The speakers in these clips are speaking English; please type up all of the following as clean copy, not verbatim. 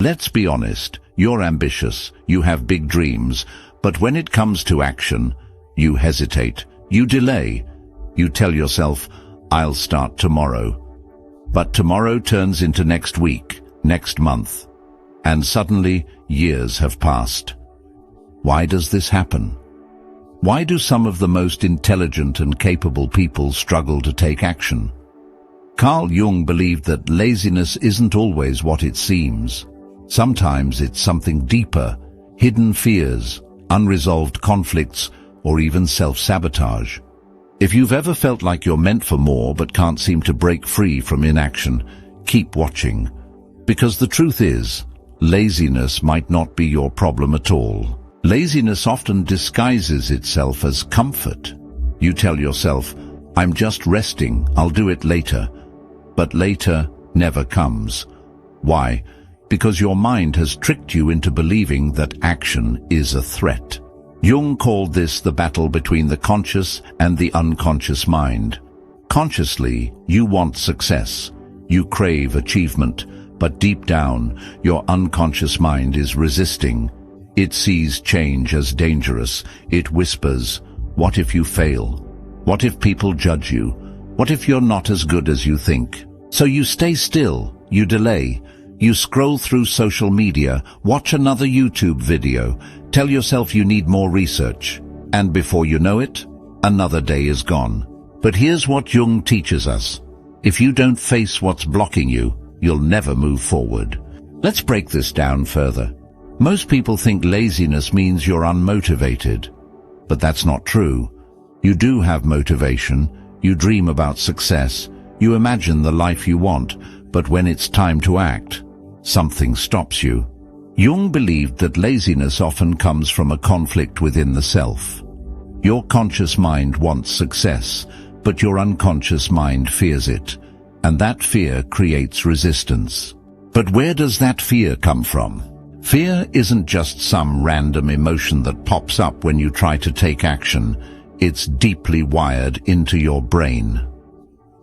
Let's be honest, you're ambitious, you have big dreams, but when it comes to action, you hesitate, you delay. You tell yourself, I'll start tomorrow. But tomorrow turns into next week, next month, and suddenly years have passed. Why does this happen? Why do some of the most intelligent and capable people struggle to take action? Carl Jung believed that laziness isn't always what it seems. Sometimes it's something deeper, hidden fears, unresolved conflicts, or even self-sabotage. If you've ever felt like you're meant for more but can't seem to break free from inaction, keep watching. Because the truth is, laziness might not be your problem at all. Laziness often disguises itself as comfort. You tell yourself, I'm just resting, I'll do it later. But later never comes. Why? Because your mind has tricked you into believing that action is a threat. Jung called this the battle between the conscious and the unconscious mind. Consciously, you want success. You crave achievement, but deep down, your unconscious mind is resisting. It sees change as dangerous. It whispers, what if you fail? What if people judge you? What if you're not as good as you think? So you stay still, you delay. You scroll through social media, watch another YouTube video, tell yourself you need more research, and before you know it, another day is gone. But here's what Jung teaches us. If you don't face what's blocking you, you'll never move forward. Let's break this down further. Most people think laziness means you're unmotivated, but that's not true. You do have motivation, you dream about success, you imagine the life you want, but when it's time to act, something stops you. Jung believed that laziness often comes from a conflict within the self. Your conscious mind wants success, but your unconscious mind fears it, and that fear creates resistance. But where does that fear come from? Fear isn't just some random emotion that pops up when you try to take action. It's deeply wired into your brain.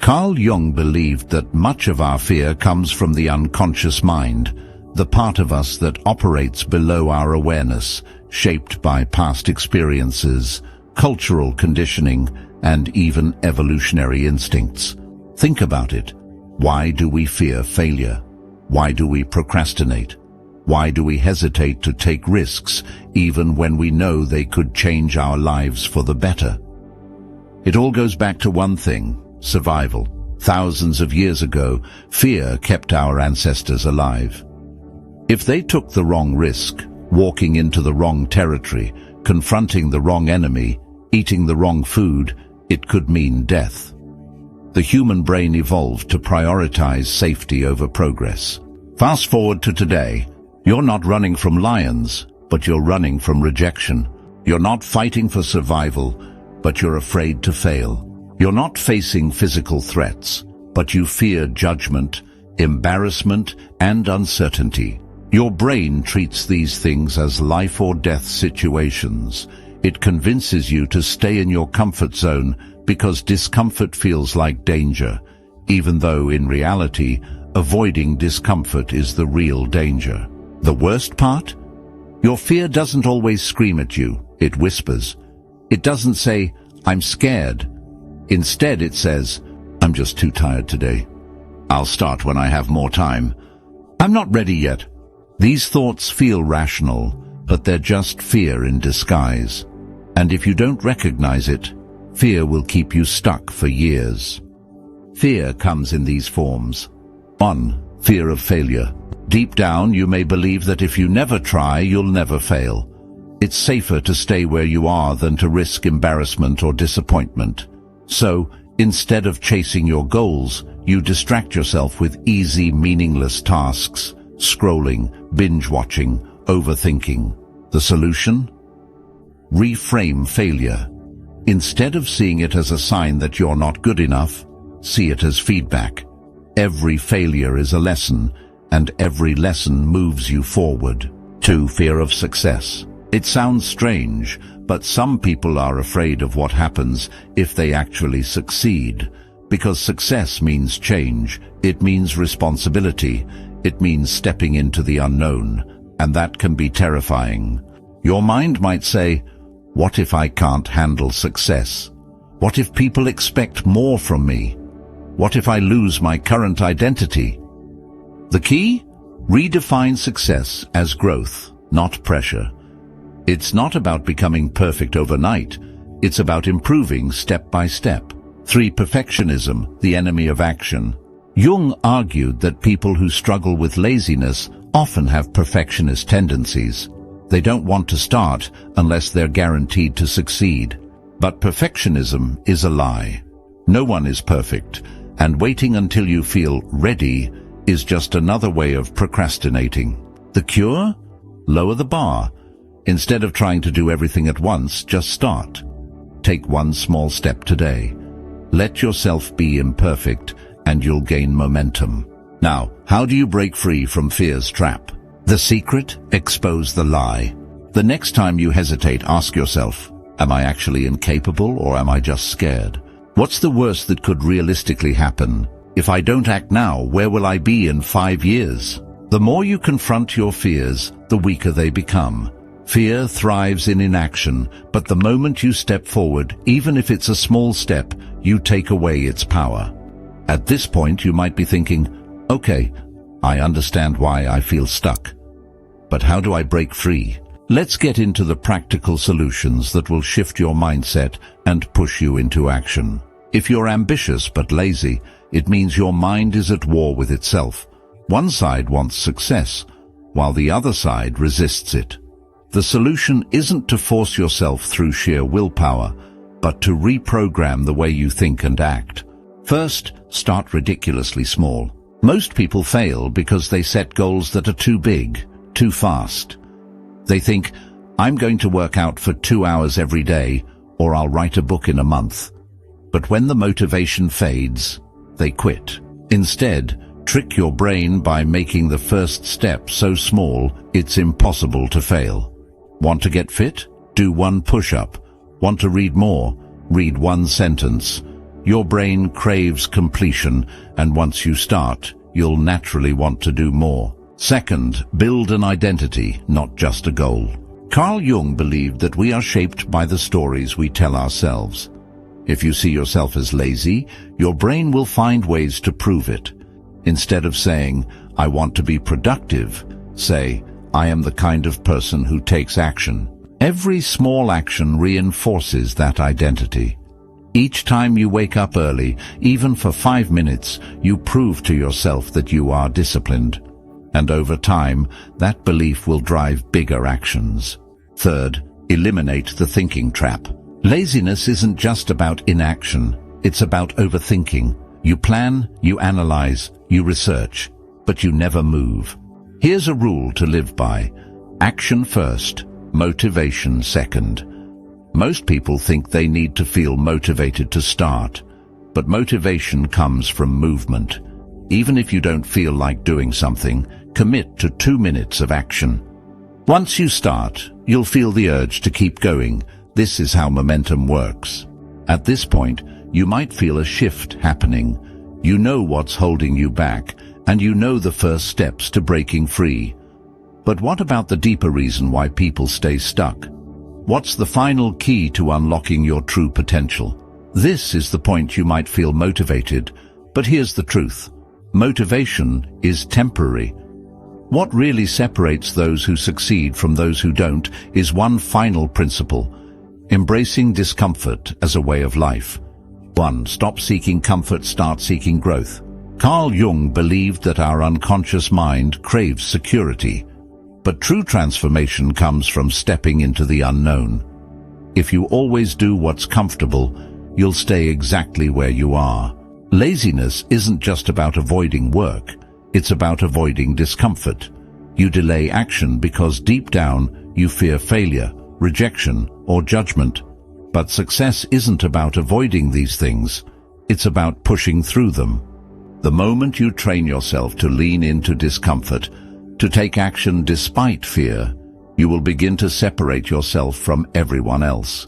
Carl Jung believed that much of our fear comes from the unconscious mind, the part of us that operates below our awareness, shaped by past experiences, cultural conditioning, and even evolutionary instincts. Think about it. Why do we fear failure? Why do we procrastinate? Why do we hesitate to take risks, even when we know they could change our lives for the better? It all goes back to one thing: survival. Thousands of years ago, fear kept our ancestors alive. If they took the wrong risk, walking into the wrong territory, confronting the wrong enemy, eating the wrong food, it could mean death. The human brain evolved to prioritize safety over progress. Fast forward to today. You're not running from lions, but you're running from rejection. You're not fighting for survival, but you're afraid to fail. You're not facing physical threats, but you fear judgment, embarrassment, and uncertainty. Your brain treats these things as life or death situations. It convinces you to stay in your comfort zone because discomfort feels like danger, even though in reality, avoiding discomfort is the real danger. The worst part? Your fear doesn't always scream at you, it whispers. It doesn't say, I'm scared. Instead it says, I'm just too tired today. I'll start when I have more time. I'm not ready yet. These thoughts feel rational, but they're just fear in disguise. And if you don't recognize it, fear will keep you stuck for years. Fear comes in these forms. 1. Fear of failure. Deep down, you may believe that if you never try, you'll never fail. It's safer to stay where you are than to risk embarrassment or disappointment. So, instead of chasing your goals, you distract yourself with easy, meaningless tasks, scrolling, binge-watching, overthinking. The solution? Reframe failure. Instead of seeing it as a sign that you're not good enough, see it as feedback. Every failure is a lesson, and every lesson moves you forward. 2. Fear of success. It sounds strange, but some people are afraid of what happens if they actually succeed. Because success means change, it means responsibility, It means stepping into the unknown, and that can be terrifying. Your mind might say, what if I can't handle success? What if people expect more from me? What if I lose my current identity? The key? Redefine success as growth, not pressure. It's not about becoming perfect overnight. It's about improving step by step. 3. Perfectionism, the enemy of action. Jung argued that people who struggle with laziness often have perfectionist tendencies. They don't want to start unless they're guaranteed to succeed. But perfectionism is a lie. No one is perfect, and waiting until you feel ready is just another way of procrastinating. The cure? Lower the bar. Instead of trying to do everything at once, just start. Take one small step today. Let yourself be imperfect, and you'll gain momentum. Now, how do you break free from fear's trap? The secret? Expose the lie. The next time you hesitate, ask yourself, am I actually incapable or am I just scared? What's the worst that could realistically happen? If I don't act now, where will I be in 5 years? The more you confront your fears, the weaker they become. Fear thrives in inaction, but the moment you step forward, even if it's a small step, you take away its power. At this point, you might be thinking, okay, I understand why I feel stuck. But how do I break free? Let's get into the practical solutions that will shift your mindset and push you into action. If you're ambitious but lazy, it means your mind is at war with itself. One side wants success, while the other side resists it. The solution isn't to force yourself through sheer willpower, but to reprogram the way you think and act. First, start ridiculously small. Most people fail because they set goals that are too big, too fast. They think, I'm going to work out for 2 hours every day, or I'll write a book in a month. But when the motivation fades, they quit. Instead, trick your brain by making the first step so small it's impossible to fail. Want to get fit? Do 1 push-up. Want to read more? Read 1 sentence. Your brain craves completion, and once you start, you'll naturally want to do more. Second, build an identity, not just a goal. Carl Jung believed that we are shaped by the stories we tell ourselves. If you see yourself as lazy, your brain will find ways to prove it. Instead of saying, I want to be productive, say, I am the kind of person who takes action. Every small action reinforces that identity. Each time you wake up early, even for 5 minutes, you prove to yourself that you are disciplined. And over time, that belief will drive bigger actions. Third, eliminate the thinking trap. Laziness isn't just about inaction, it's about overthinking. You plan, you analyze, you research, but you never move. Here's a rule to live by. Action first, motivation second. Most people think they need to feel motivated to start, but motivation comes from movement. Even if you don't feel like doing something, commit to 2 minutes of action. Once you start, you'll feel the urge to keep going. This is how momentum works. At this point, you might feel a shift happening. You know what's holding you back, and you know the first steps to breaking free. But what about the deeper reason why people stay stuck? What's the final key to unlocking your true potential? This is the point you might feel motivated, but here's the truth. Motivation is temporary. What really separates those who succeed from those who don't is one final principle: embracing discomfort as a way of life. 1. Stop seeking comfort, start seeking growth. Carl Jung believed that our unconscious mind craves security, but true transformation comes from stepping into the unknown. If you always do what's comfortable, you'll stay exactly where you are. Laziness isn't just about avoiding work, it's about avoiding discomfort. You delay action because deep down you fear failure, rejection, or judgment. But success isn't about avoiding these things, it's about pushing through them. The moment you train yourself to lean into discomfort, to take action despite fear, you will begin to separate yourself from everyone else,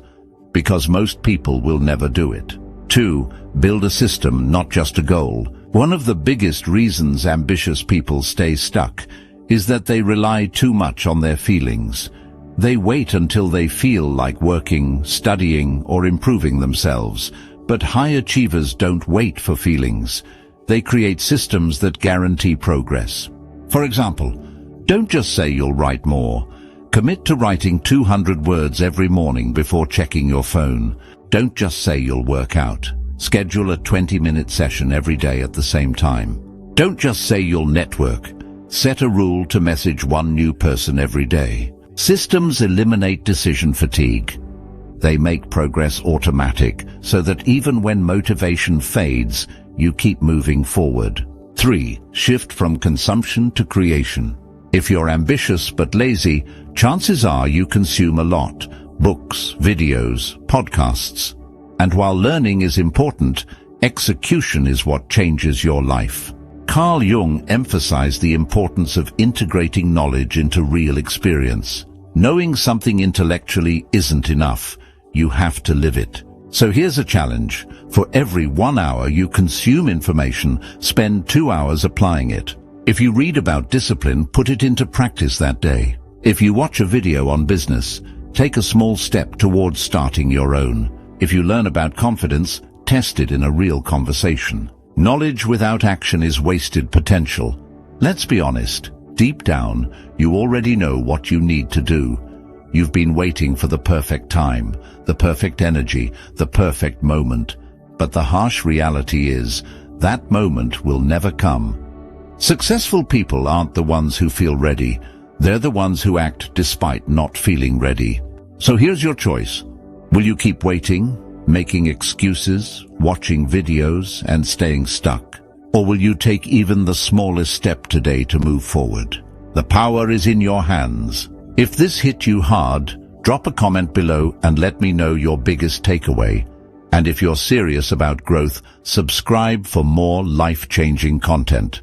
because most people will never do it. 2. Build a system, not just a goal. One of the biggest reasons ambitious people stay stuck is that they rely too much on their feelings. They wait until they feel like working, studying, or improving themselves. But high achievers don't wait for feelings. They create systems that guarantee progress. For example, don't just say you'll write more. Commit to writing 200 words every morning before checking your phone. Don't just say you'll work out. Schedule a 20-minute session every day at the same time. Don't just say you'll network. Set a rule to message one new person every day. Systems eliminate decision fatigue. They make progress automatic so that even when motivation fades, you keep moving forward. 3. Shift from consumption to creation. If you're ambitious but lazy, chances are you consume a lot. Books, videos, podcasts. And while learning is important, execution is what changes your life. Carl Jung emphasized the importance of integrating knowledge into real experience. Knowing something intellectually isn't enough. You have to live it. So here's a challenge. For every 1 hour you consume information, spend 2 hours applying it. If you read about discipline, put it into practice that day. If you watch a video on business, take a small step towards starting your own. If you learn about confidence, test it in a real conversation. Knowledge without action is wasted potential. Let's be honest. Deep down, you already know what you need to do. You've been waiting for the perfect time, the perfect energy, the perfect moment. But the harsh reality is, that moment will never come. Successful people aren't the ones who feel ready. They're the ones who act despite not feeling ready. So here's your choice. Will you keep waiting, making excuses, watching videos, and staying stuck? Or will you take even the smallest step today to move forward? The power is in your hands. If this hit you hard, drop a comment below and let me know your biggest takeaway. And if you're serious about growth, subscribe for more life-changing content.